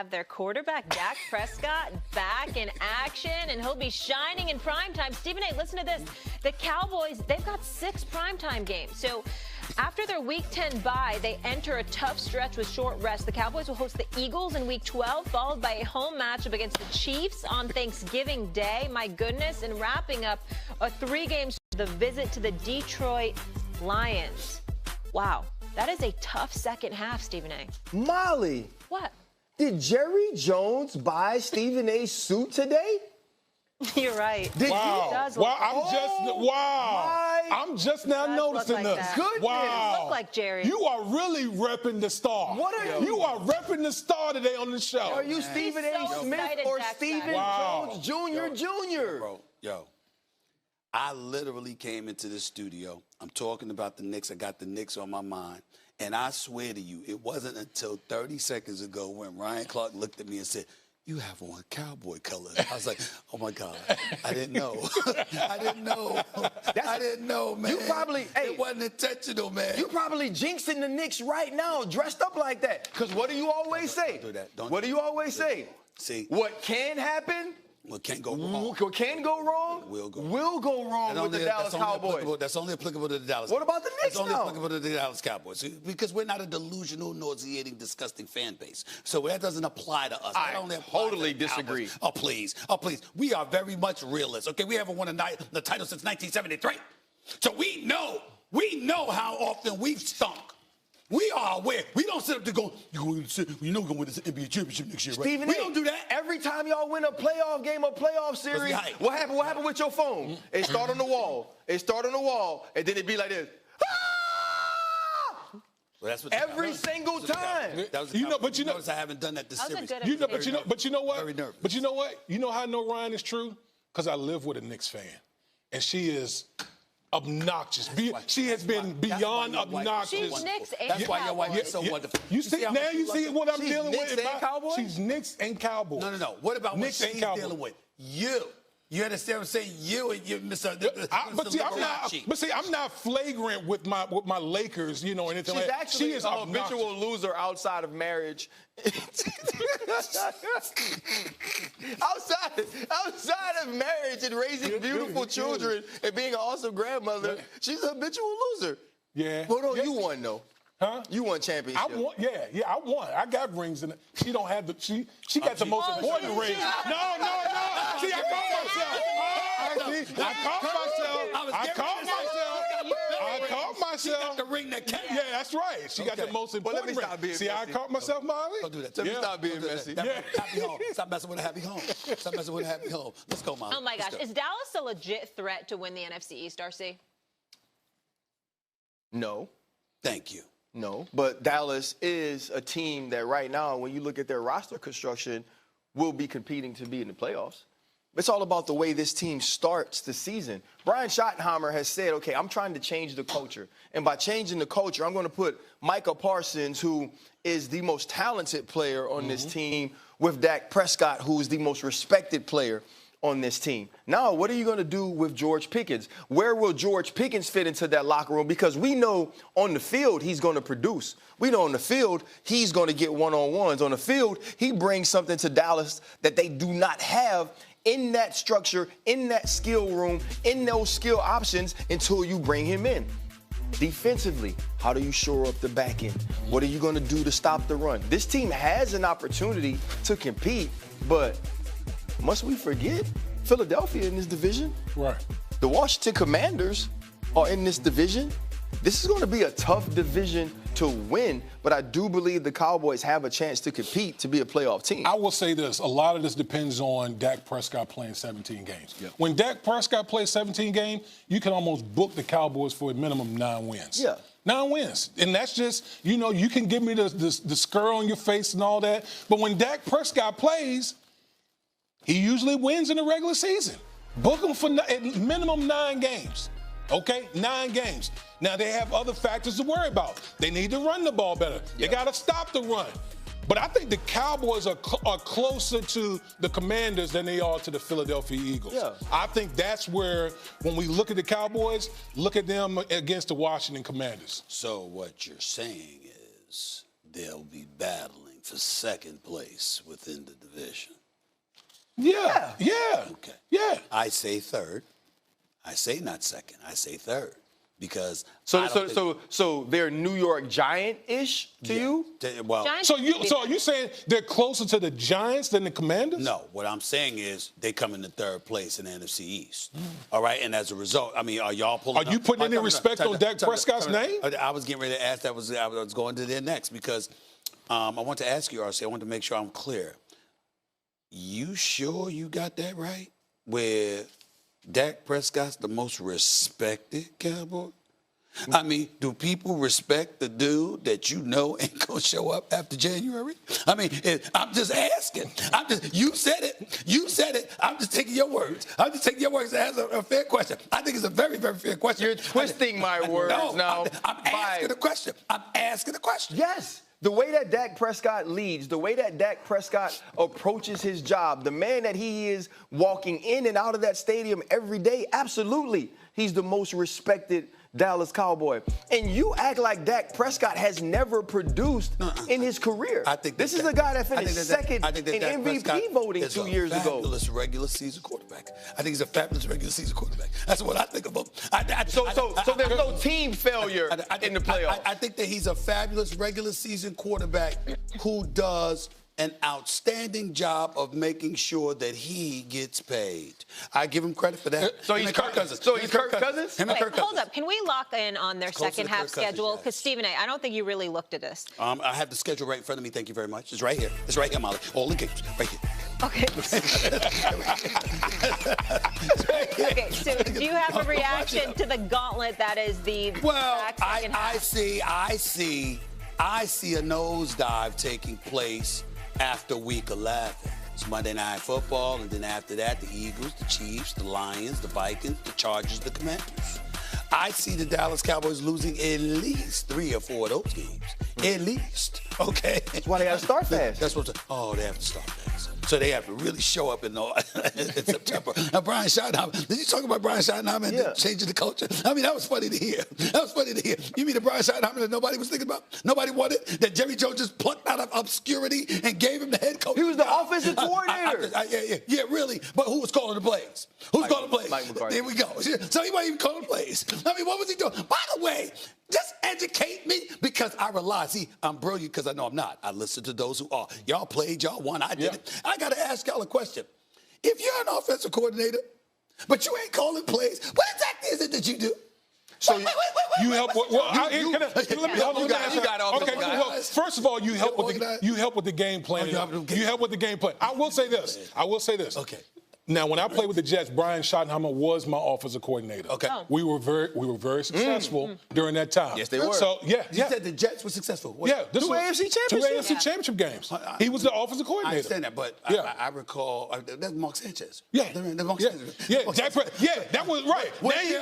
Have their quarterback, Dak Prescott, back in action, and he'll be shining in primetime. Stephen A., listen to this. The Cowboys, they've got 6 primetime games. So after their Week 10 bye, they enter a tough stretch with short rest. The Cowboys will host the Eagles in Week 12, followed by a home matchup against the Chiefs on Thanksgiving Day. My goodness, and wrapping up a 3-game the visit to the Detroit Lions. Wow, that is a tough second half, Stephen A. Molly. What? Did Jerry Jones buy Stephen A's suit today? You're right. Did wow. you? Does look I'm just now noticing like this. Goodness. Wow. Look like Jerry. You are really repping the star. What are you? You are repping the star today on the show. Are you Stephen A. Smith or Stephen Jones Jr.? Yo, I literally came into this studio. I'm talking about the Knicks. I got the Knicks on my mind. And I swear to you, it wasn't until 30 seconds ago when Ryan Clark looked at me and said, "You have on cowboy colors." I was like, oh, my God. I didn't know. I didn't know, man. You probably, it wasn't intentional, man. You probably jinxing the Knicks right now, dressed up like that. Because what do you always say? Don't do that. What do you always say? See. What can happen? What can't go wrong? What can go wrong? Will go wrong with the Dallas Cowboys. That's only applicable to the Dallas What Cowboys. about the Knicks That's only now? applicable to the Dallas Cowboys. Because we're not a delusional, nauseating, disgusting fan base. So that doesn't apply to us. That only applies totally to the disagree. Cowboys. Oh, please. Oh, please. We are very much realists, okay? We haven't won the title since 1973. So we know how often we've stunk. We are aware. We don't sit up there going, you know we're going to win this NBA championship next year, right? Stephen We don't do that. Every time y'all win a playoff game or playoff series, what happened? What happened with your phone? It start on the wall. And then it'd be like this. Ah! Well, that's what every single time. Notice I haven't done that this series. But you know what? Very nervous. But you know what? You know how I know Ryan is true? Because I live with a Knicks fan. And she is obnoxious. She has been beyond obnoxious. She's Knicks and That's why your wife is so wonderful. You see what I'm dealing with? Knicks and Cowboys? She's Knicks and Cowboys. No. What about Knicks what and she's Cowboys. dealing with? You understand what I'm saying? You and you, Mr. But see, I'm not flagrant with my Lakers, anything like that. She's actually she is a habitual loser outside of marriage. outside of marriage and raising beautiful children and being an awesome grandmother, she's a habitual loser. Yeah. Hold on, you won though. Huh? You won championship. I won. Yeah, I won. I got rings in it. She don't have the. She got the most important ring. No. See, I caught myself. She got the ring that counts. Yeah, that's right. She got the most important ring. See, I caught myself, Molly. Don't do that. Let me stop being messy. Happy home. Stop messing with a happy home. Let's go, Molly. Oh, my gosh. Is Dallas a legit threat to win the NFC East, RC? No. Thank you. No, but Dallas is a team that right now, when you look at their roster construction, will be competing to be in the playoffs. It's all about the way this team starts the season. Brian Schottenheimer has said, okay, I'm trying to change the culture. And by changing the culture, I'm going to put Micah Parsons, who is the most talented player on this team, with Dak Prescott, who is the most respected player on this team. Now, what are you going to do with George Pickens? Where will George Pickens fit into that locker room? Because we know on the field he's going to produce. We know on the field he's going to get one-on-ones. On the field, he brings something to Dallas that they do not have in that structure, in that skill room, in those skill options until you bring him in. Defensively, how do you shore up the back end? What are you going to do to stop the run? This team has an opportunity to compete, but must we forget Philadelphia in this division? Right. The Washington Commanders are in this division. This is going to be a tough division to win, but I do believe the Cowboys have a chance to compete to be a playoff team. I will say this. A lot of this depends on Dak Prescott playing 17 games. Yep. When Dak Prescott plays 17 games, you can almost book the Cowboys for a minimum 9 wins. Yeah. 9 wins. And that's just, you can give me the skirl on your face and all that. But when Dak Prescott plays, he usually wins in the regular season. Book him for at minimum 9 games. Okay? 9 games. Now, they have other factors to worry about. They need to run the ball better. They got to stop the run. But I think the Cowboys are closer to the Commanders than they are to the Philadelphia Eagles. Yeah. I think that's where, when we look at the Cowboys, look at them against the Washington Commanders. So what you're saying is they'll be battling for second place within the division. Yeah. Okay. Yeah. I say third. I say not second. I say third. Because so they're New York Giant-ish to you? Well, Giants So are you saying they're closer to the Giants than the Commanders? no. What I'm saying is they come in the third place in the NFC East. All right, and as a result, I mean, are y'all pulling? Are you putting any respect on Dak Prescott's name? I was getting ready to ask. I was going to there next because I want to ask you, RC. I want to make sure I'm clear. You sure you got that right? Where Dak Prescott's the most respected Cowboy? I mean, do people respect the dude that you know ain't gonna show up after January? I mean, I'm just asking. You said it. You said it. I'm just taking your words. I'm just taking your words as a fair question. I think it's a very, very fair question. You're twisting my words now. I'm asking a question. I'm asking a question. Yes. The way that Dak Prescott leads, the way that Dak Prescott approaches his job, the man that he is walking in and out of that stadium every day, absolutely, he's the most respected Dallas Cowboy. And you act like Dak Prescott has never produced in his career. I think this is the guy that finished second in Dak MVP Prescott voting is 2 years ago. Fabulous regular season quarterback. I think he's a fabulous regular season quarterback. That's what I think of him. So there's no team failure in the playoffs. I think that he's a fabulous regular season quarterback who does an outstanding job of making sure that he gets paid. I give him credit for that. So he's Kirk Cousins. So he's Kirk Cousins? Wait, hold up. Can we lock in on their second half schedule? Because, Stephen A., I don't think you really looked at this. I have the schedule right in front of me. Thank you very much. It's right here. It's right here, Molly. All the games. Right here. Okay. Okay, so do you have a reaction to the gauntlet that is the second half? I see a nosedive taking place after week 11. It's Monday Night Football, and then after that, the Eagles, the Chiefs, the Lions, the Vikings, the Chargers, the Commanders. I see the Dallas Cowboys losing at least 3 or 4 of those games. At least, okay? That's why they got to start fast. That's what. They have to start fast. So they have to really show up in September. Now, Brian Schottenheimer, did you talk about Brian Schottenheimer and changing the culture? I mean, that was funny to hear. You mean the Brian Schottenheimer that nobody was thinking about? Nobody wanted? That Jerry Jones just plucked out of obscurity and gave him the head coach? He was the offensive coordinator. Yeah, really. But who was calling the plays? Who's calling the plays? Mike McCarthy. There we go. So he wasn't even calling the plays. I mean, what was he doing? By the way, just educate me because I rely. See, I'm brilliant because I know I'm not. I listen to those who are. Y'all played, y'all won, I didn't. I got to ask y'all a question. If you're an offensive coordinator, but you ain't calling plays, what exactly is it that you do? So you help. First of all, you help with the game plan. You help with the game plan. I will say this. Okay. Now, when I played with the Jets, Brian Schottenheimer was my offensive coordinator. Okay. Oh. We were very successful during that time. Yes, they were. So, You said the Jets were successful. Yeah. Two AFC championships. Two AFC championship games. He was the offensive coordinator. I understand that, but I recall that's Mark Sanchez. Yeah. That's Mark Sanchez. That was right. Now he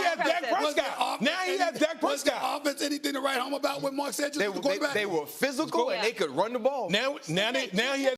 has Dak Prescott. Now he has Dak Was the Prescott. offense anything to write home about when Mark Sanchez was the quarterback? They were physical and they could run the ball. Now he has